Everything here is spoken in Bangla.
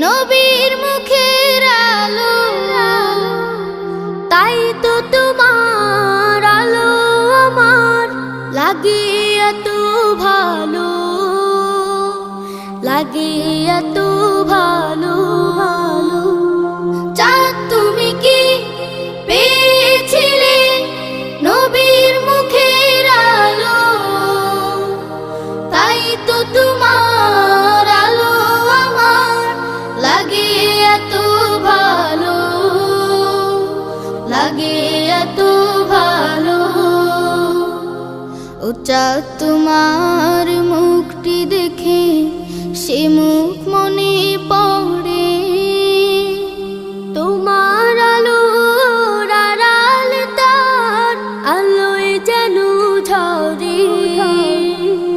নবীর মুখের আলো, তাই তো তোমার আলো আমার লাগে এত ভালো, লাগে এত ভালো। চাঁদ তুমি কি পেয়েছিলে নবীর মুখের আলো, তাই তো তোমার আলো আমার লাগে এত ভালো, লাগে এত ভালো। ও চাঁদ তোমার মুখটি দেখে সে মুখ